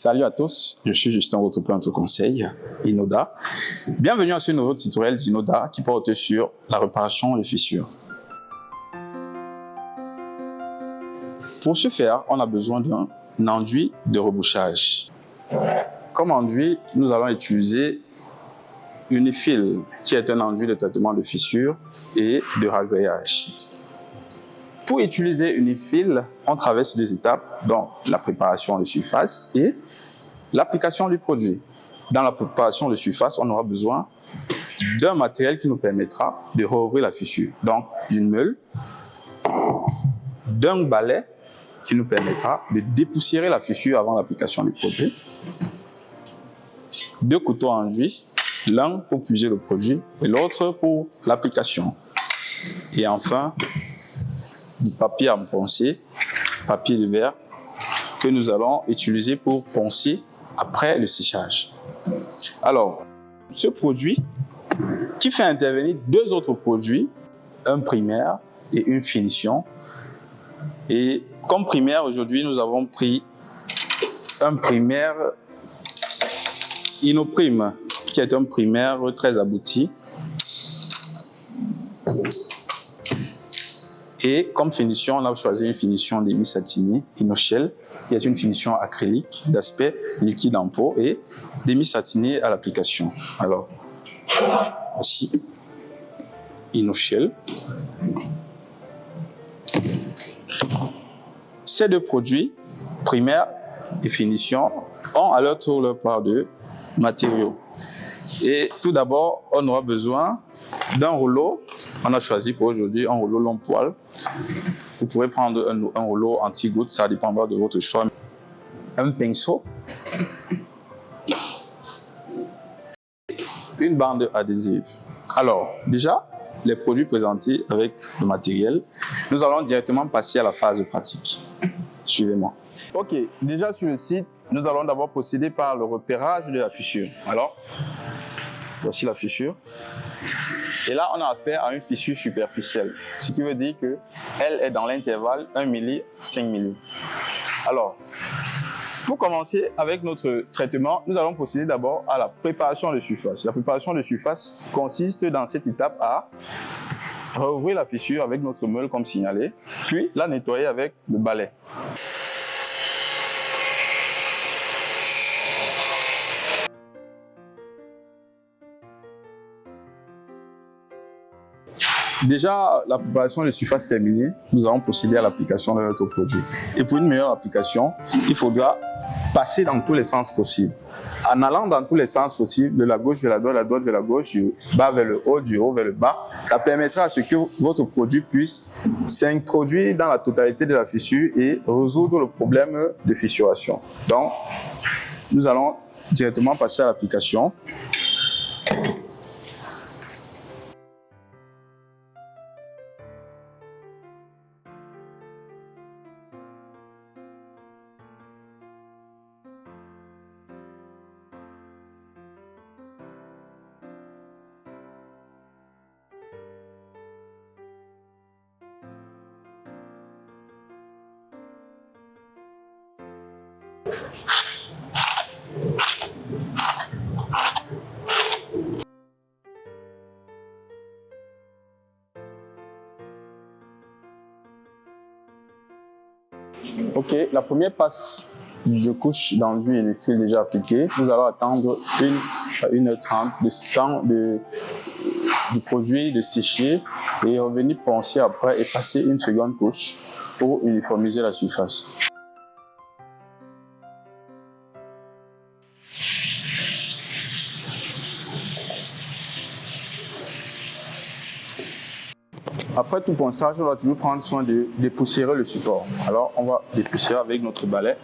Salut à tous, je suis Justin, votre plante conseil, Inoda. Bienvenue à ce nouveau tutoriel d'Inoda qui porte sur la réparation des fissures. Pour ce faire, on a besoin d'un enduit de rebouchage. Comme enduit, nous allons utiliser Unifil, qui est un enduit de traitement de fissures et de ragréage. Pour utiliser Unifil, on traverse deux étapes, donc la préparation de surface et l'application du produit. Dans la préparation de surface, on aura besoin d'un matériel qui nous permettra de rouvrir la fissure. Donc, d'une meule, d'un balai qui nous permettra de dépoussiérer la fissure avant l'application du produit, deux couteaux enduits, l'un pour puiser le produit et l'autre pour l'application. Et enfin, du papier à poncer, papier de verre, que nous allons utiliser pour poncer après le séchage. Alors, ce produit qui fait intervenir deux autres produits, un primaire et une finition. Et comme primaire, aujourd'hui, nous avons pris un primaire Inoprime, qui est un primaire très abouti. Et comme finition, on a choisi une finition demi-satinée Inoshell, qui est une finition acrylique d'aspect liquide en pot et demi-satinée à l'application. Alors, voici Inoshell. Ces deux produits, primaire et finition, ont à leur tour leur part de matériaux. Et tout d'abord, on aura besoin d'un rouleau. On a choisi pour aujourd'hui un rouleau long poil. Vous pouvez prendre un rouleau anti-goutte, ça dépendra de votre choix. Un pinceau, une bande adhésive. Alors, déjà, les produits présentés avec le matériel, nous allons directement passer à la phase pratique. Suivez-moi. Ok, déjà sur le site, nous allons d'abord procéder par le repérage de la fissure. Alors, voici la fissure. Et là, on a affaire à une fissure superficielle, ce qui veut dire qu'elle est dans l'intervalle 1 mm, 5 mm. Alors, pour commencer avec notre traitement, nous allons procéder d'abord à la préparation de surface. La préparation de surface consiste dans cette étape à rouvrir la fissure avec notre meule comme signalé, puis la nettoyer avec le balai. Déjà, la préparation de surface terminée, nous allons procéder à l'application de notre produit. Et pour une meilleure application, il faudra passer dans tous les sens possibles. En allant dans tous les sens possibles, de la gauche vers la droite, de la droite vers la gauche, du bas vers le haut, du haut vers le bas, ça permettra à ce que votre produit puisse s'introduire dans la totalité de la fissure et résoudre le problème de fissuration. Donc, nous allons directement passer à l'application. Ok, la première passe de couche d'enduit et de fil déjà appliqué, nous allons attendre 1 à 1h30 de temps du produit de sécher et revenir poncer après et passer une seconde couche pour uniformiser la surface. Après tout ponçage, on va toujours prendre soin de dépoussiérer le support. Alors, on va dépoussiérer avec notre balai.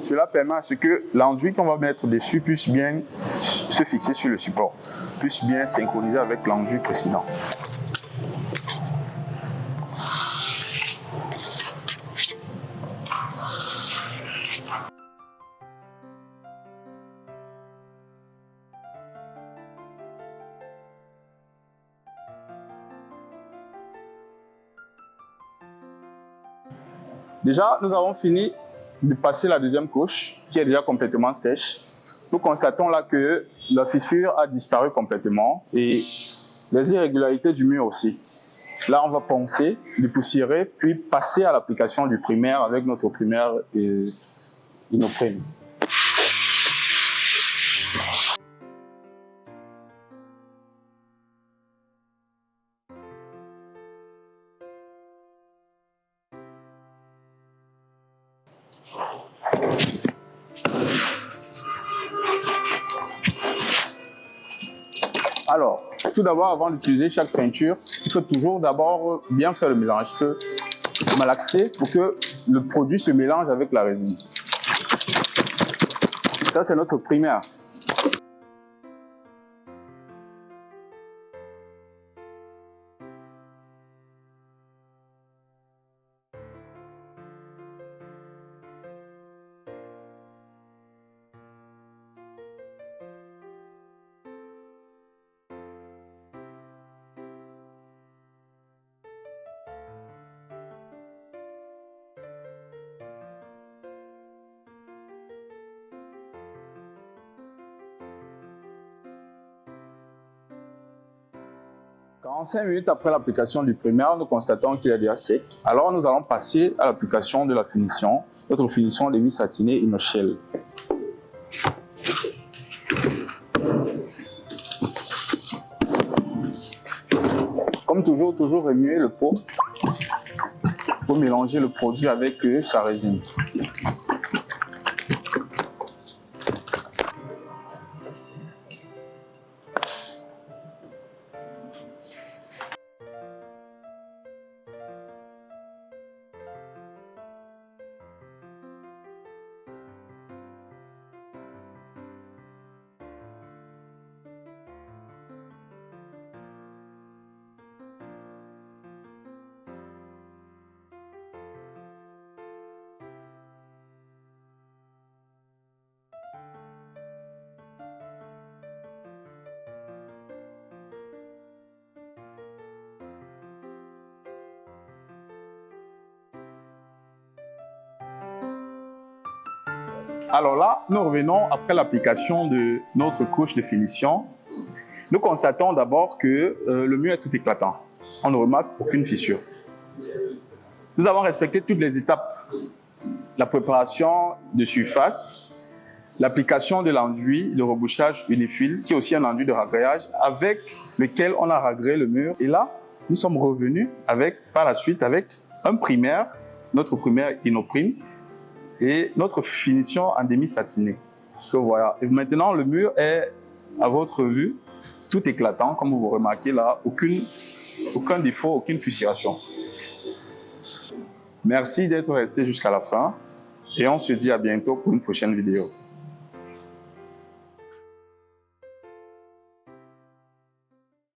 Cela permet à ce que l'enduit qu'on va mettre dessus puisse bien se fixer sur le support, puisse bien synchroniser avec l'enduit précédent. Déjà, nous avons fini de passer la deuxième couche qui est déjà complètement sèche. Nous constatons là que la fissure a disparu complètement et les irrégularités du mur aussi. Là, on va poncer, dépoussiérer, puis passer à l'application du primaire avec notre primaire Inoprime. Alors, tout d'abord, avant d'utiliser chaque peinture, il faut toujours d'abord bien faire le mélange. Il faut malaxer pour que le produit se mélange avec la résine. Ça, c'est notre primaire. « 45 minutes après l'application du primaire, nous constatons qu'il est déjà sec. Alors, nous allons passer à l'application de la finition, notre finition demi-satinée Inoshell. Comme toujours, remuer le pot pour mélanger le produit avec sa résine. Alors là, nous revenons après l'application de notre couche de finition. Nous constatons d'abord que le mur est tout éclatant. On ne remarque aucune fissure. Nous avons respecté toutes les étapes. La préparation de surface, l'application de l'enduit de rebouchage unifil, qui est aussi un enduit de ragréage, avec lequel on a ragré le mur. Et là, nous sommes revenus par la suite avec un primaire, notre primaire Inoprime, et notre finition en demi-satiné. Voilà. Et maintenant, le mur est, à votre vue, tout éclatant, comme vous remarquez là, aucun défaut, aucune fissuration. Merci d'être resté jusqu'à la fin et on se dit à bientôt pour une prochaine vidéo.